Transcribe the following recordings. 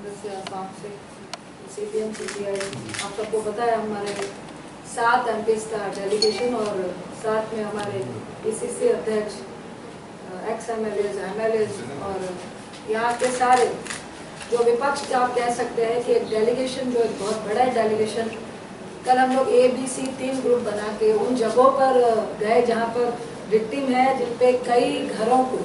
सदस्य आसाम से CPM CPI, आप सबको पता है हमारे 7 MPs का डेलीगेशन और साथ में हमारे PCC अध्यक्ष, एक्स MLAs, MLAs और यहाँ के सारे जो विपक्ष का आप कह सकते हैं कि एक डेलीगेशन जो एक बहुत बड़ा डेलीगेशन, कल हम लोग ABC 3 ग्रुप बना के उन जगहों पर गए जहाँ पर विक्टिम है, जिन पे कई घरों को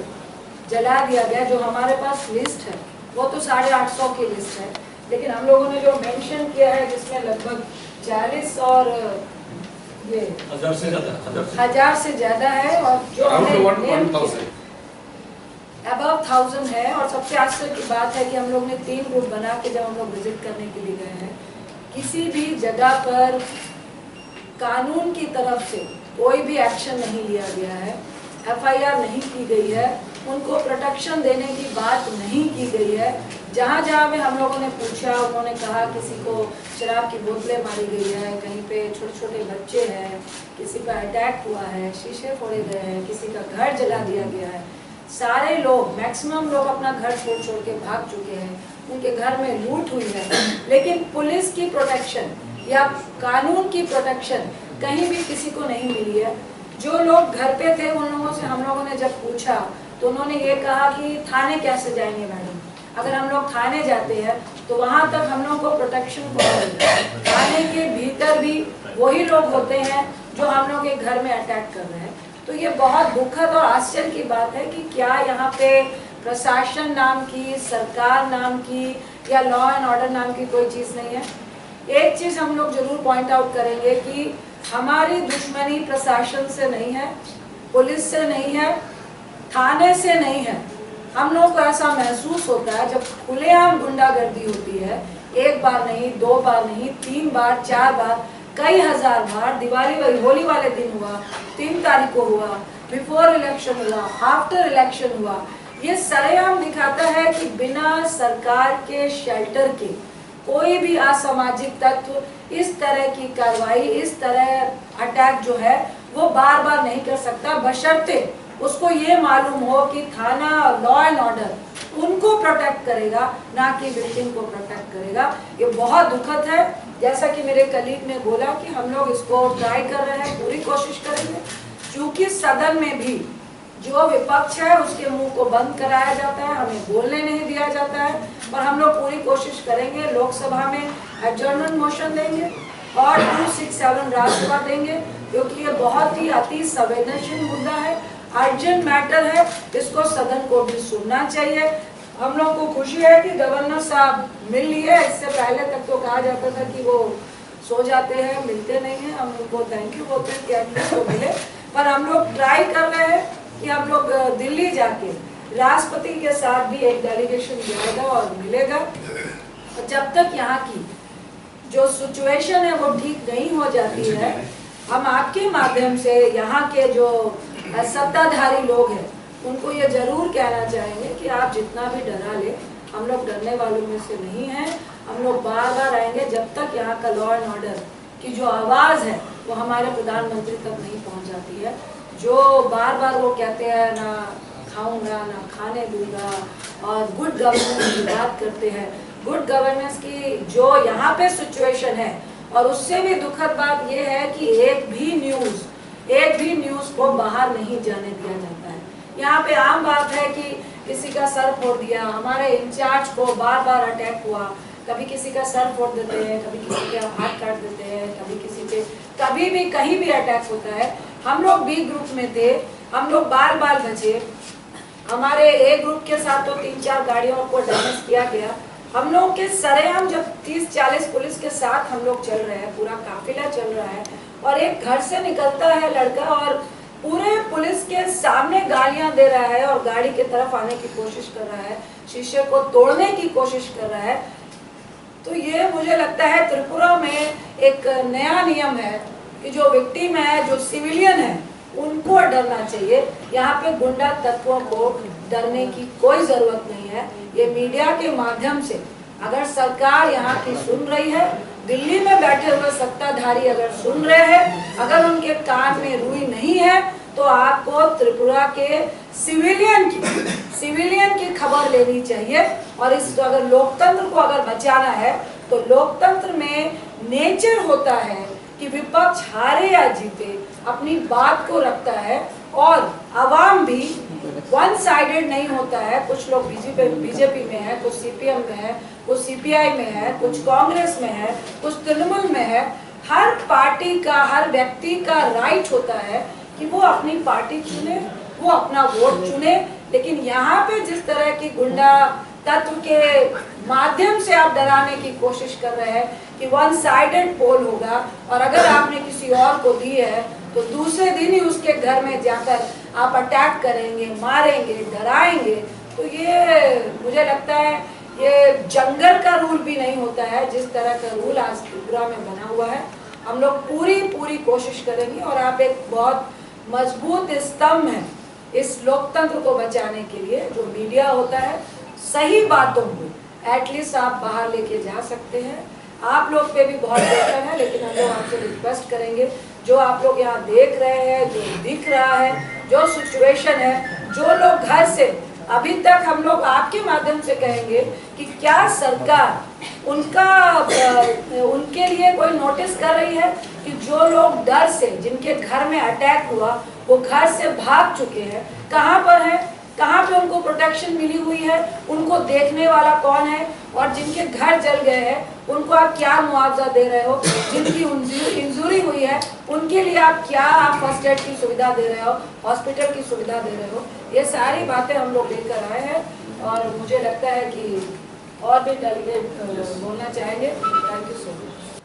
जला दिया गया। जो हमारे पास लिस्ट है वो तो 850 की लिस्ट है, लेकिन हम लोगों ने जो मेंशन किया है जिसमें लगभग 40 और ये 1000 से ज्यादा है और जो अबव 1000 है। और सबसे आश्चर्य की बात है कि हम लोग ने 3 ग्रुप बना के जब हम लोग विजिट करने के लिए गए हैं, किसी भी जगह पर कानून की तरफ से कोई भी एक्शन नहीं लिया गया है, FIR नहीं की गई है, उनको प्रोटेक्शन देने की बात नहीं की गई है। जहाँ जहाँ में हम लोगों ने पूछा, उन्होंने कहा किसी को शराब की बोतलें मारी गई है, कहीं पे छोटे छोटे बच्चे हैं, किसी का अटैक हुआ है, शीशे फोड़े गए हैं, किसी का घर जला दिया गया है। सारे लोग, मैक्सिमम लोग अपना घर छोड़ छोड़ के भाग चुके हैं, उनके घर में लूट हुई है, लेकिन पुलिस की प्रोटेक्शन या कानून की प्रोटेक्शन कहीं भी किसी को नहीं मिली है। जो लोग घर पे थे उन लोगों से हम लोगों ने जब पूछा तो उन्होंने ये कहा कि थाने कैसे जाएंगे मैडम, अगर हम लोग थाने जाते हैं तो वहाँ तक हम लोग को प्रोटेक्शन कौन देगा? थाने के भीतर भी वही लोग होते हैं जो हम लोग के घर में अटैक कर रहे हैं। तो ये बहुत दुखद और आश्चर्य की बात है कि क्या यहाँ पे प्रशासन नाम की, सरकार नाम की या लॉ एंड ऑर्डर नाम की कोई चीज़ नहीं है। एक चीज़ हम लोग जरूर पॉइंट आउट करेंगे कि हमारी दुश्मनी प्रशासन से नहीं है, पुलिस से नहीं है, थाने से नहीं है। हम लोगों को ऐसा महसूस होता है जब खुलेआम गुंडागर्दी होती है, 1 बार नहीं, 2 बार नहीं, 3 बार, 4 बार, कई हजार बार। दिवाली होली वाले दिन हुआ, 3 तारीख को हुआ, बिफोर इलेक्शन हुआ, आफ्टर इलेक्शन हुआ। ये सरेआम दिखाता है कि बिना सरकार के शेल्टर के कोई भी असामाजिक तत्व इस तरह की कार्रवाई, इस तरह अटैक जो है वो बार बार नहीं कर सकता, बशर्ते उसको ये मालूम हो कि थाना, लॉ एंड ऑर्डर उनको प्रोटेक्ट करेगा, ना कि विक्टिम को प्रोटेक्ट करेगा। ये बहुत दुखद है। जैसा कि मेरे कलीग ने बोला कि हम लोग इसको ट्राई कर रहे हैं, पूरी कोशिश करेंगे, क्योंकि सदन में भी जो विपक्ष है उसके मुंह को बंद कराया जाता है, हमें बोलने नहीं दिया जाता है। पर हम लोग पूरी कोशिश करेंगे, लोकसभा में एडजर्नमेंट मोशन देंगे और 267 राज्यसभा देंगे, क्योंकि ये बहुत ही अति संवेदनशील मुद्दा है, अर्जेंट मैटर है, इसको सदन को भी सुनना चाहिए। हम लोग को खुशी है कि गवर्नर साहब मिल लिए। इससे पहले तक तो कहा जाता था कि वो सो जाते हैं, मिलते नहीं हैं। हम उनको थैंक यू बोलते हैं कि एटलीस्ट वो मिले। पर हम लोग ट्राई कर रहे हैं कि हम लोग दिल्ली जाके राष्ट्रपति के साथ भी एक डेलीगेशन जाएगा और मिलेगा। और जब तक यहाँ की जो सिचुएशन है वो ठीक नहीं हो जाती है, हम आपके माध्यम से यहाँ के जो सत्ताधारी लोग हैं उनको ये जरूर कहना चाहेंगे कि आप जितना भी डरा ले, हम लोग डरने वालों में से नहीं हैं। हम लोग बार बार आएंगे जब तक यहाँ का लॉ एंड ऑर्डर की जो आवाज़ है वो हमारे प्रधानमंत्री तक नहीं पहुँच जाती है। जो बार बार वो कहते हैं ना खाऊंगा ना खाने दूंगा, और गुड गवर्नेंस की बात करते हैं। गुड गवर्नेंस की जो यहाँ पे सिचुएशन है, और उससे भी दुखद बात ये है कि एक भी न्यूज़ को बाहर नहीं जाने दिया जाता है। यहाँ पे आम बात है कि किसी का सर फोड़ दिया, हमारे इंचार्ज को बार बार अटैक हुआ, कभी किसी का सर फोड़ देते हैं, कभी किसी के हाथ काट देते हैं, कभी किसी पे कभी भी कहीं भी अटैक होता है। हम लोग B ग्रुप में थे, हम लोग बार बार बचे। हमारे A ग्रुप के साथ तो 3-4 गाड़ियों को डैमेज किया गया। हम लोग के सरेआम जब 30-40 पुलिस के साथ हम लोग चल रहे हैं, पूरा काफिला चल रहा है, और एक घर से निकलता है लड़का और पूरे पुलिस के सामने गालियां दे रहा है और गाड़ी की तरफ आने की कोशिश कर रहा है, शीशे को तोड़ने की कोशिश कर रहा है। तो ये मुझे लगता है त्रिपुरा में एक नया नियम है कि जो विक्टिम है, जो सिविलियन है, उनको डरना चाहिए। यहाँ पे गुंडा तत्वों को डरने की कोई जरूरत नहीं है। ये मीडिया के माध्यम से अगर सरकार यहाँ की सुन रही है, दिल्ली में बैठे हुए सत्ताधारी अगर सुन रहे हैं, अगर उनके कान में रुई नहीं है, तो आपको त्रिपुरा के सिविलियन की खबर लेनी चाहिए। और इस अगर लोकतंत्र को अगर बचाना है तो लोकतंत्र में नेचर होता है कि विपक्ष हारे या जीते अपनी बात को रखता है, और आवाम भी वन साइडेड नहीं होता है। कुछ लोग बीजेपी में है, कुछ सीपीएम में है, कुछ सीपीआई में है, कुछ कांग्रेस में है, कुछ तृणमूल में है। हर पार्टी का, हर व्यक्ति का राइट होता है कि वो अपनी पार्टी चुने, वो अपना वोट चुने। लेकिन यहाँ पे जिस तरह की गुंडा तत्व के माध्यम से आप डराने की कोशिश कर रहे हैं कि वन साइडेड पोल होगा, और अगर आपने किसी और को दी है तो दूसरे दिन ही उसके घर में जाकर आप अटैक करेंगे, मारेंगे, डराएंगे, तो ये मुझे लगता है ये जंगल का रूल भी नहीं होता है जिस तरह का रूल आज त्रिपुरा में बना हुआ है। हम लोग पूरी कोशिश करेंगे, और आप एक बहुत मजबूत स्तंभ है इस लोकतंत्र को बचाने के लिए। जो मीडिया होता है, सही बातों को एटलीस्ट आप बाहर लेके जा सकते हैं। आप लोग पे भी बहुत प्रेशर है, लेकिन हम लोग आपसे रिक्वेस्ट करेंगे, जो आप लोग यहाँ देख रहे हैं, जो दिख रहा है, जो सिचुएशन है, जो लोग घर से अभी तक, हम लोग आपके माध्यम से कहेंगे कि क्या सरकार उनके लिए कोई नोटिस कर रही है कि जो लोग डर से, जिनके घर में अटैक हुआ, वो घर से भाग चुके हैं, कहाँ पर है, कहाँ पे उनको प्रोटेक्शन मिली हुई है, उनको देखने वाला कौन है, और जिनके घर जल गए हैं उनको आप क्या मुआवजा दे रहे हो, जिनकी इंजरी हुई है उनके लिए आप क्या फर्स्ट एड की सुविधा दे रहे हो, हॉस्पिटल की सुविधा दे रहे हो। ये सारी बातें हम लोग लेकर आए हैं, और मुझे लगता है कि और भी डेलीगेट बोलना चाहेंगे। Thank you so much.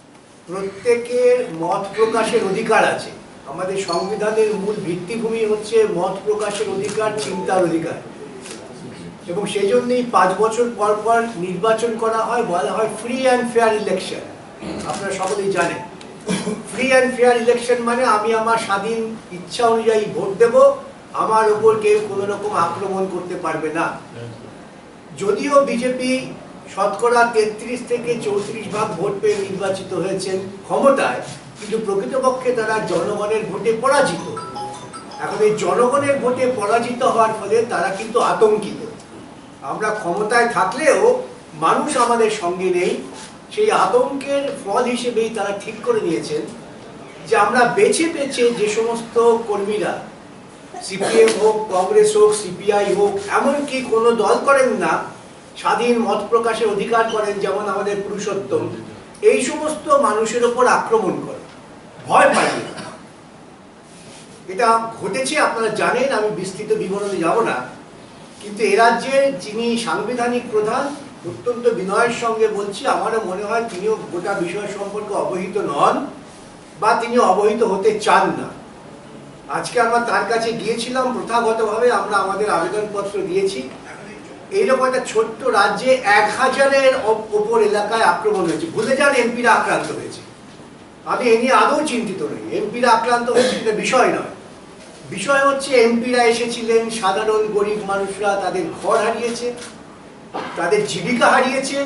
प्रत्येकेर मत प्रकाशेर अधिकार आछे। আমাদের সংবিধানের মূল ভিত্তিভূমি হচ্ছে মত প্রকাশের অধিকার, চিন্তার অধিকার, এবং সেই জন্যই 5 বছর পর পর নির্বাচন করা হয়, বলা হয় ফ্রি অ্যান্ড ফেয়ার ইলেকশন। আপনারা সকলেই জানেন ফ্রি অ্যান্ড ফেয়ার ইলেকশন মানে আমি আমার স্বাধীন ইচ্ছা অনুযায়ী ভোট দেব, আমার উপর কেউ কোনো রকম আক্রমণ করতে পারবে না। যদিও বিজেপি শতকরা 33 থেকে 34 ভাগ ভোট পেয়ে নির্বাচিত হয়েছেন ক্ষমতায়, কিন্তু প্রকৃতপক্ষে তারা জনগণের ভোটে পরাজিত। এখন এই জনগণের ভোটে পরাজিত হওয়ার ফলে তারা কিন্তু আতঙ্কিত। আমরা ক্ষমতায় থাকলেও মানুষ আমাদের সঙ্গে নেই, সেই আতঙ্কের ফল হিসেবেই তারা ঠিক করে নিয়েছেন যে আমরা বেছে বেছে যে সমস্ত কর্মীরা, সিপিএম হোক, কংগ্রেস হোক, সিপিআই হোক, এমনকি কোনো দল করেন না, স্বাধীন মত প্রকাশের অধিকার করেন, যেমন আমাদের পুরুষোত্তম, এই সমস্ত মানুষের ওপর আক্রমণ করে, ভয় পাইয়ে। এটা ঘটেছে, আপনারা জানেন, আমি বিস্তৃত বিবরণে যাব না। কিন্তু এ রাজ্যের যিনি সাংবিধানিক প্রধান, অত্যন্ত বিনয়ের সঙ্গে বলছি, আমারও মনে হয় তিনিও গোটা বিষয় সম্পর্কে অবহিত নন, বা তিনি অবহিত হতে চান না। আজকে আমরা তার কাছে গিয়েছিলাম, প্রথাগতভাবে আমরা আমাদের আবেদনপত্র দিয়েছি। এইরকম একটা ছোট্ট রাজ্যে 1000-এর ওপর এলাকায় আক্রমণ হয়েছে। ভুলে যান এমপিরা আক্রান্ত হয়েছে, আমি এ নিয়ে আদৌ চিন্তিত নই। এমপিরা আক্রান্ত হয়েছে এটা বিষয় নয়, বিষয় হচ্ছে এমপিরা এসেছিলেন, সাধারণ গরিব মানুষরা তাদের ঘর হারিয়েছে, তাদের জীবিকা হারিয়েছে,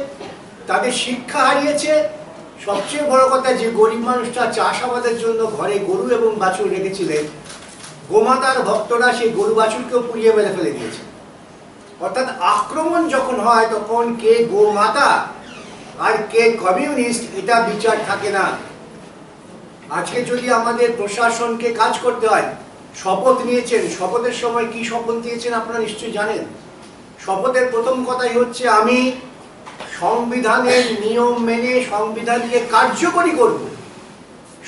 তাদের শিক্ষা হারিয়েছে। সবচেয়ে বড় কথা, যে গরিব মানুষটা চাষাবাদের জন্য ঘরে গরু এবং বাছুর রেখেছিলেন, গোমাতার ভক্তরা সেই গরু বাছুরকেও পুড়িয়ে মেরে ফেলে দিয়েছে। অর্থাৎ আক্রমণ যখন হয় তখন কে গোমাতা আর কে কমিউনিস্ট এটা বিচার থাকে না। আজকে যদি আমাদের প্রশাসনকে কাজ করতে হয়, শপথ নিয়েছেন, শপথের সময় কি শপথ দিয়েছেন আপনারা নিশ্চয়ই জানেন। শপথের প্রথম কথাই হচ্ছে আমি সংবিধানের নিয়ম মেনে সংবিধানকে কার্যকরী করব।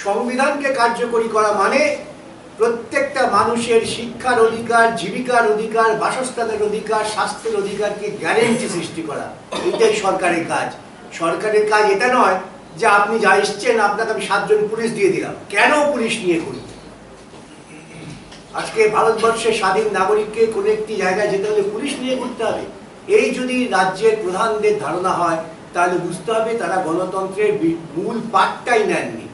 সংবিধানকে কার্যকরী করা মানে প্রত্যেকটা মানুষের শিক্ষার অধিকার, জীবিকার অধিকার, বাসস্থানের অধিকার, স্বাস্থ্যের অধিকারকে গ্যারেন্টি সৃষ্টি করা। এটাই সরকারের কাজ। সরকারের কাজ এটা নয় যে আপনি যা এসছেন আপনাকে আমি 7 জন পুলিশ দিয়ে দিলাম। কেন পুলিশ নিয়ে করি? আজকে ভারতবর্ষের স্বাধীন নাগরিককে কোনো একটি জায়গায় যেতে হলে পুলিশ নিয়ে করতে হবে। এই যদি রাজ্যের প্রধানদের ধারণা হয় তাহলে বুঝতে হবে তারা গণতন্ত্রের মূল পাঠটাই নেননি।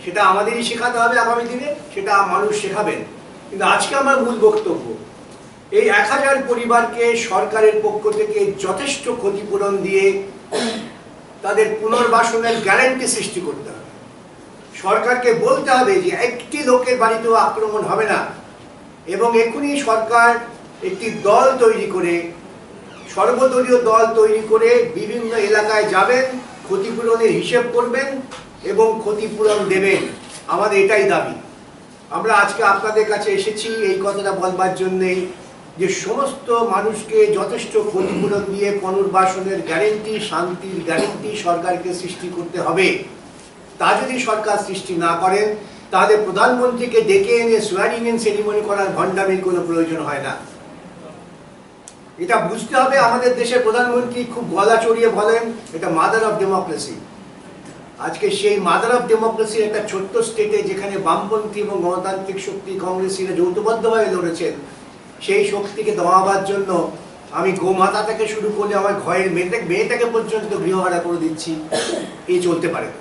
সেটা আমাদেরই শেখাতে হবে আগামী দিনে, সেটা মানুষ শেখাবেন। কিন্তু আজকে আমার মূল বক্তব্য, এই 1000 পরিবারকে সরকারের পক্ষ থেকে যথেষ্ট ক্ষতিপূরণ দিয়ে তাদের পুনর্বাসনের গ্যারান্টি সৃষ্টি করতে হবে। সরকারকে বলতে হবে যে একটি লোকের বাড়িতেও আক্রমণ হবে না, এবং এখনই সরকার একটি দল তৈরি করে, সর্বদলীয় দল তৈরি করে বিভিন্ন এলাকায় যাবেন, ক্ষতিপূরণের হিসেব করবেন এবং ক্ষতিপূরণ দেবেন। আমাদের এটাই দাবি। আমরা আজকে আপনাদের কাছে এসেছি এই কথাটা বলবার জন্যেই যে সমস্ত মানুষকে যথেষ্ট ক্ষতিপূরণ দিয়ে পুনর্বাসনের গ্যারেন্টি, শান্তির গ্যারেন্টি সরকারকে সৃষ্টি করতে হবে। তা যদি সরকার সৃষ্টি না করেন তাহলে প্রধানমন্ত্রীকে ডেকে এনে সোয়ারিং ইন সেরিমনি করার ভণ্ডামির কোনো প্রয়োজন হয় না। এটা বুঝতে হবে। আমাদের দেশের প্রধানমন্ত্রী খুব গলা চড়িয়ে বলেন এটা মাদার অফ ডেমোক্রেসি। আজকে সেই মাদার অফ ডেমোক্রেসির একটা ছোট্ট স্টেটে যেখানে বামপন্থী এবং গণতান্ত্রিক শক্তি কংগ্রেসীরা যৌথবদ্ধভাবে লড়েছেন, সেই শক্তিকে দমাবার জন্য আমি গোমাতা থেকে শুরু করে আমার ঘরের মেয়েটাকে পর্যন্ত গৃহহারা করে দিচ্ছি, এই চলতে পারে না।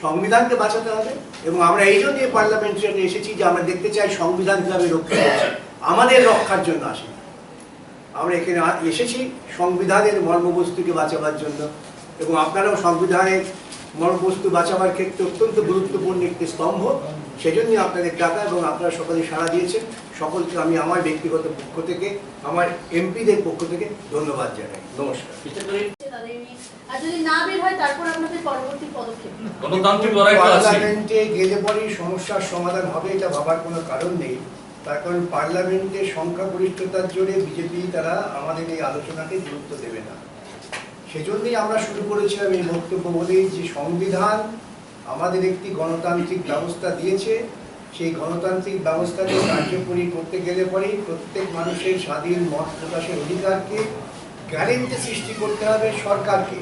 সংবিধানকে বাঁচাতে হবে এবং আমরা এই জন্য পার্লামেন্টে এসেছি যে আমরা দেখতে চাই সংবিধান কিভাবে রক্ষা করছে, আমাদের রক্ষার জন্য আসি। আমরা এখানে এসেছি সংবিধানের মর্মবস্তুকে বাঁচাবার জন্য এবং আপনারাও সংবিধানের মর্মবস্তু বাঁচাবার ক্ষেত্রে অত্যন্ত গুরুত্বপূর্ণ একটি স্তম্ভ। সেজন্যই আপনাদের টাকা এবং আপনারা সকলে সাড়া দিয়েছেন। সকলকে আমি আমার ব্যক্তিগত পক্ষ থেকে, আমার এমপিদের পক্ষ থেকে ধন্যবাদ জানাই। নমস্কার। আর যদি না বের হয় তারপর আপনাদের পরবর্তী পদক্ষেপ পার্লামেন্টে গেলে পরেই সমস্যার সমাধান হবে এটা ভাবার কোনো কারণ নেই। তার কারণ পার্লামেন্টে সংখ্যাগরিষ্ঠতার জোরে বিজেপি তারা আমাদের এই আলোচনাকে গুরুত্ব দেবে না। সেজন্যই আমরা শুরু করেছিলাম এই বক্তব্য বলেই যে সংবিধান আমাদের একটি গণতান্ত্রিক ব্যবস্থা দিয়েছে। সেই গণতান্ত্রিক ব্যবস্থাকে কার্যকরী করতে গেলে পরেই প্রত্যেক মানুষের স্বাধীন মত প্রকাশের অধিকারকে গ্যারেন্টি সৃষ্টি করতে হবে সরকারকে।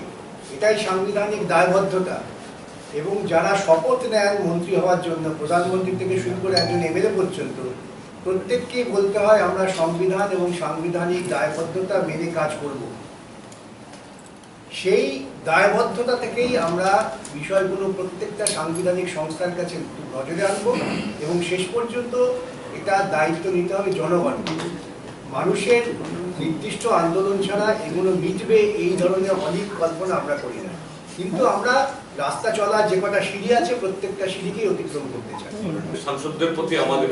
এটাই সাংবিধানিক দায়বদ্ধতা। এবং যারা শপথ নেন মন্ত্রী হওয়ার জন্য, প্রধানমন্ত্রী থেকে শুরু করে একজন এমএলএ পর্যন্ত, প্রত্যেককেই বলতে হয় আমরা সংবিধান এবং সাংবিধানিক দায়বদ্ধতা মেনে কাজ করব। সেই দায়বদ্ধতা থেকেই আমরা বিষয়গুলো প্রত্যেকটা সাংবিধানিক সংস্থার কাছে নজরে আনব এবং শেষ পর্যন্ত এটা দায়িত্ব নিতে হবে জনগণকে। মানুষের নির্দিষ্ট আন্দোলন ছাড়া এগুলো মিটবে এই ধরনের অনেক কল্পনা আমরা করি না। কিন্তু আমরা রাস্তা চলার যে কটা সিঁড়ি আছে প্রত্যেকটা সিঁড়িকেই অতিক্রম করতে চাই। সাংসদদের প্রতি আমাদের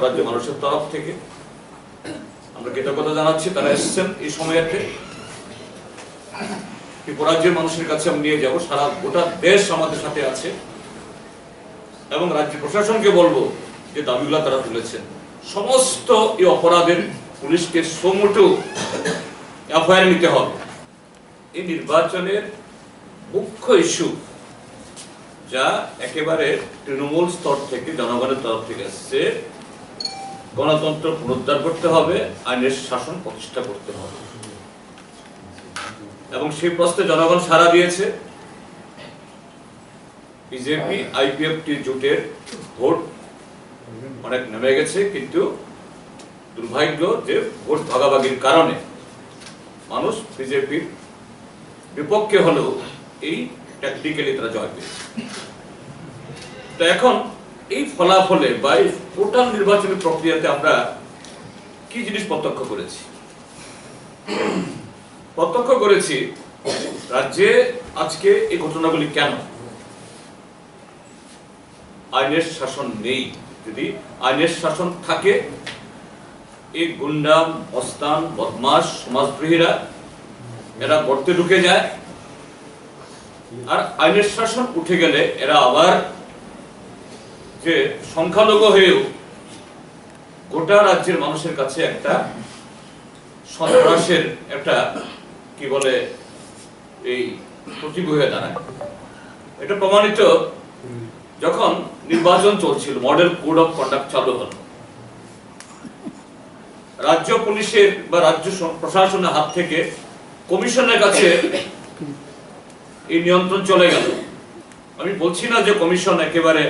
রাজ্য মানুষের তরফ থেকে আমরা কৃতজ্ঞতা জানাচ্ছি। তারা এসেছেন এই সময়তে। রাজ্যের মানুষের কাছে আমি নিয়ে যাব, সারা গোটা দেশ আমাদের সাথে আছে এবং রাজ্য প্রশাসনকে বলবো যে দাবিগুলো তারা তুলেছেন সমস্ত এই অপরাধের পুলিশকে সমুটো এফআইআর নিতে হবে। এই নির্বাচনের মুখ্য ইস্যু যা একেবারে তৃণমূল স্তর থেকে জনগণের তরফ থেকে আসছে, গণতন্ত্র পুনরুদ্ধার করতে হবে, আইনের শাসন প্রতিষ্ঠা করতে হবে এবং সেই প্রশ্নে জনগণ সাড়া দিয়েছে। বিজেপি আইপিএফটি জোটের ভোট অনেক নেমে গেছে, কিন্তু দুর্ভাগ্য যে ভোট ভাগাভাগির কারণে মানুষ বিজেপির বিপক্ষে হলেও এই ট্যাকটিক্যালি তারা জয় পেয়েছে। তো এখন এই ফলাফলে বা এই টোটাল নির্বাচনী প্রক্রিয়াতে আমরা কি জিনিস প্রত্যক্ষ করেছি? প্রত্যক্ষ করেছি রাজ্যে আজকে এই ঘটনাগুলি কেন? আইনের শাসন নেই। যদি আইনের শাসন থাকে, এই গুন্ডা, মস্তান, বদমাশ, সমাজদ্রোহীরা এরা গর্তে ঢুকে যায়, আর আইনের শাসন উঠে গেলে এরা আবার যে সংখ্যালঘু হয়েও গোটা রাজ্যের মানুষের কাছে একটা সন্ত্রাসের একটা কি বলে এই প্রতীক হয়ে দাঁড়ায়। এটা প্রমাণিত যখন নির্বাচন চলছিল, মডেল কোড অফ কন্ডাক্ট চালু হলো, রাজ্য পুলিশের বা রাজ্য প্রশাসনের হাত থেকে কমিশনের কাছে এই নিয়ন্ত্রণ চলে গেল। আমি বলছি না যে কমিশন একেবারে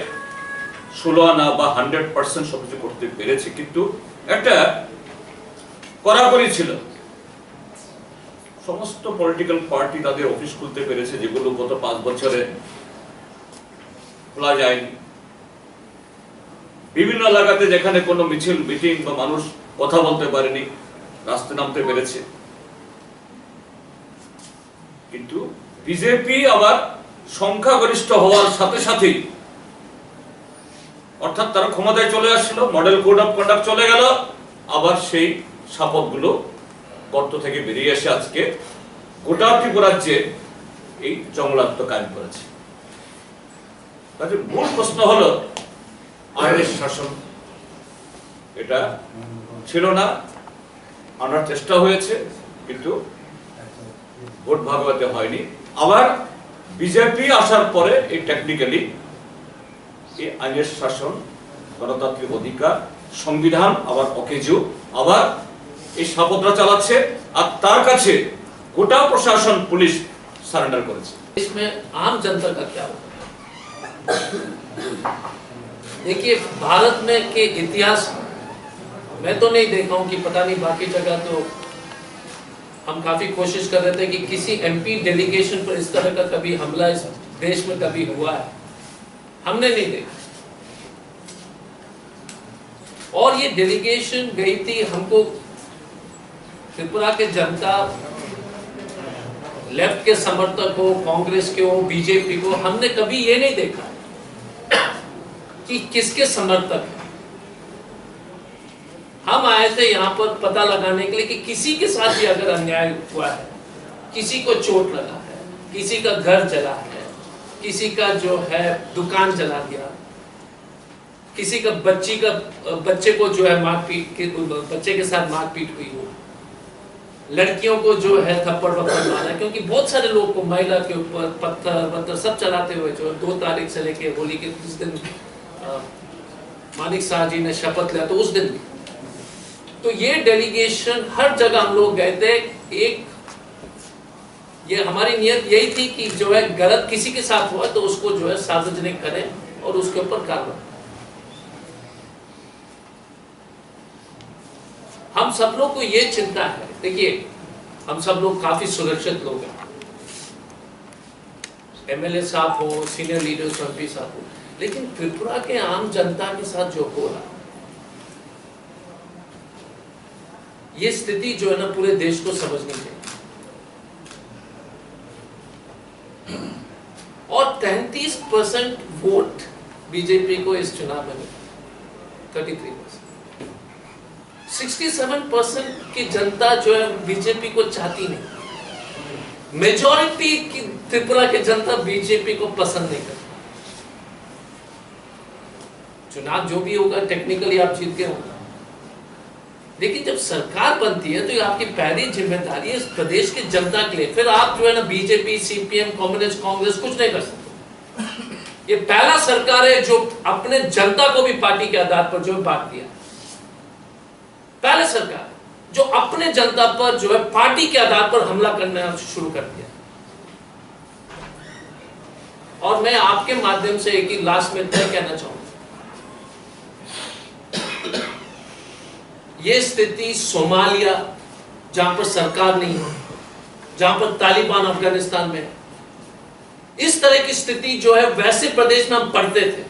16 আনা বা 100% সবকিছু করতে পেরেছে, কিন্তু একটা কড়াকড়ি ছিল। সমস্ত পলিটিক্যাল পার্টি তাদের অফিস খুলতে পেরেছে, যেগুলো গত 5 বছরে খোলা যায়নি। বিভিন্ন এলাকাতে যেখানে কোনো মিছিল, মিটিং বা মানুষ কথা বলতে পারেনি, রাস্তায় নামতে পেরেছে। কিন্তু বিজেপি আবার সংখ্যাগরিষ্ঠ হওয়ার সাথে সাথেই অর্থাৎ তারা ক্ষমতায় চলে আসলো, মডেল কোড অফ কন্ডাক্ট চলে গেল, আবার সেই শপথগুলো গর্ত থেকে বেরিয়ে এসে আজকে গোটা ত্রিপুরাজ্যে এই জঙ্গলাত্ম কায়েম করেছে। তাদের মূল প্রশ্ন হলো আইনের শাসন এটা ছিল না, আনার চেষ্টা হয়েছে কিন্তু ভোট ভাগাতে হয়নি। আবার বিজেপি আসার পরে এই টেকনিক্যালি এই আইনের শাসন, গণতান্ত্রিক অধিকার, সংবিধান আবার অকেজু, আবার এই শপথরা চালাচ্ছে, আর তার কাছে গোটা প্রশাসন পুলিশ সারেন্ডার করেছে। इसमें आम जनता का क्या होगा? देखिए, भारत में के इतिहास मैं तो नहीं देखा हूं कि पता नहीं बाकी जगह तो हम काफी कोशिश कर रहे थे कि किसी एमपी डेलीगेशन पर इस तरह का कभी हमला इस देश में कभी हुआ है, हमने नहीं देखा। और ये डेलीगेशन गई थी, हमको त्रिपुरा के जनता, लेफ्ट के समर्थक हो, कांग्रेस के हो, बीजेपी को, हमने कभी ये नहीं देखा कि किसके समर्थक हैं। हम आए थे यहाँ पर पता लगाने के लिए कि किसी के साथ भी अगर अन्याय हुआ है, किसी को चोट लगा है, किसी का घर जला है, किसी का जो है दुकान जला दिया, किसी का बच्चे को जो है बच्चे के साथ मारपीट हुई हो, लड़कियों को जो है थप्पड़ वप्पड़ मारा, क्योंकि बहुत सारे लोग को महिला के ऊपर पत्थर सब चलाते हुए जो 2 तारीख से लेके होली के उस दिन मानिक शाह जी ने शपथ लिया, तो उस दिन तो ये डेलीगेशन हर जगह हम लोग गए थे। एक ये हमारी नियत यही थी कि जो है गलत किसी के साथ हुआ तो उसको जो है सार्वजनिक करें और उसके ऊपर कार्रवाई। हम सब लोग को ये चिंता है, देखिए हम सब लोग काफी सुरक्षित लोग हैं, एमएलए साहब हो, सीनियर लीडर्स एमपी साहब हो, लेकिन त्रिपुरा के आम जनता के साथ जो हो रहा, ये स्थिति जो है ना पूरे देश को समझनी चाहिए। और 33% वोट बीजेपी को इस चुनाव में मिला, 33%। 67% की जनता जो है बीजेपी को चाहती नहीं, मेजॉरिटी की त्रिपुरा की जनता बीजेपी को पसंद नहीं करती। चुनाव जो भी होगा टेक्निकली आप जीत के होगा, लेकिन जब सरकार बनती है तो ये आपकी पहली जिम्मेदारी है इस प्रदेश की जनता के लिए। फिर आप जो है ना बीजेपी, सीपीएम, कम्युनिस्ट, कांग्रेस कुछ नहीं कर सकते। ये पहला सरकार है जो अपने जनता को भी पार्टी के आधार पर जो बांट दिया, पहले सरकार जो अपने जनता पर जो है पार्टी के आधार पर हमला करना शुरू कर दिया। और मैं आपके माध्यम से एक ही लास्ट में तय कहना चाहूंगा, ये स्थिति सोमालिया जहां पर सरकार नहीं है, जहां पर तालिबान अफगानिस्तान में, इस तरह की स्थिति जो है वैसे प्रदेश में हम पढ़ते थे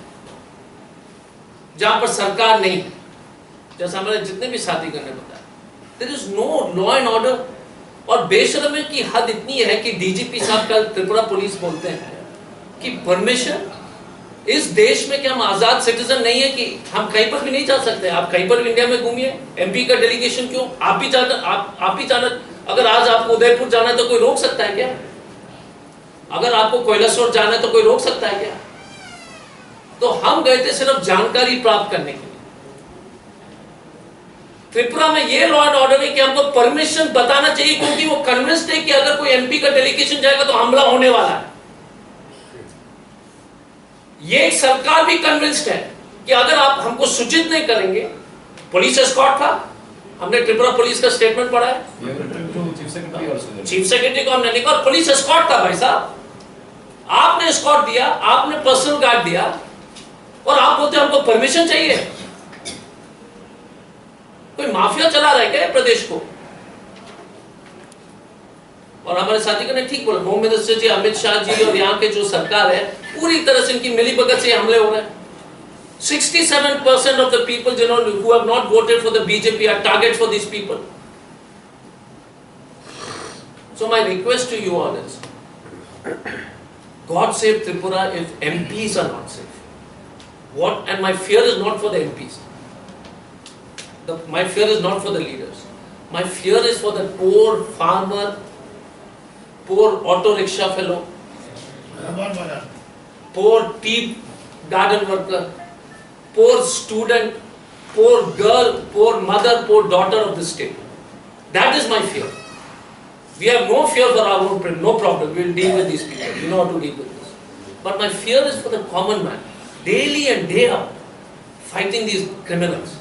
जहां पर सरकार नहीं है, जैसा हमारे जितने भी साथीगण ने बताया, there is no law and order. और बेशर्मी की हद इतनी है कि डीजीपी साहब कल त्रिपुरा पुलिस बोलते हैं कि परमिशन इस देश में कि हम आजाद सिटीजन नहीं है कि हम कहीं पर भी नहीं जा सकते। आप कहीं पर भी इंडिया में घूमिए, एमपी का डेलीगेशन क्यों, आप भी जाना, अगर आज आपको उदयपुर जाना है तो कोई रोक सकता है क्या? अगर आपको कैलाशोर जाना है तो कोई रोक सकता है क्या? तो हम गए थे सिर्फ जानकारी प्राप्त करने के लिए। त्रिपुरा में ये लॉ एंड ऑर्डर है कि हमको परमिशन बताना चाहिए, क्योंकि वो कन्विंस्ड है कि अगर कोई एमपी का डेलीगेशन जाएगा तो हमला होने वाला है। ये सरकार भी कन्विंस्ड है कि अगर आप हमको सूचित नहीं करेंगे, पुलिस एस्कॉर्ट था, हमने त्रिपुरा पुलिस का स्टेटमेंट पढ़ा है, चीफ सेक्रेटरी को हमने लिखा, और पुलिस एस्कॉर्ट था भाई साहब, आपने एस्कॉर्ट दिया, आपने पर्सनल गार्ड दिया, और आप बोलते हमको परमिशन चाहिए। कोई माफिया चला रहा है क्या प्रदेश को? और हमारे साथी ने ठीक बोला, होम मिनिस्टर जी, अमित शाह जी और यहाँ के जो सरकार है पूरी तरह से इनकी मिलीभगत से हमले हो रहे हैं। 67% of the people who have not voted for the BJP are target for these people. So my request to you all is, God save Tripura if MPs are not safe. What? And my fear is not for the MPs. My fear is not for the leaders. My fear is for the poor farmer, poor auto rickshaw fellow, poor tea garden worker, poor student, poor girl, poor mother, poor daughter of the state. That is my fear. We have no fear for our own print, no problem. We will deal with these people. We know how to deal with this. But my fear is for the common man, daily and day out, fighting these criminals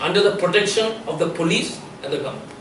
under the protection of the police and the government.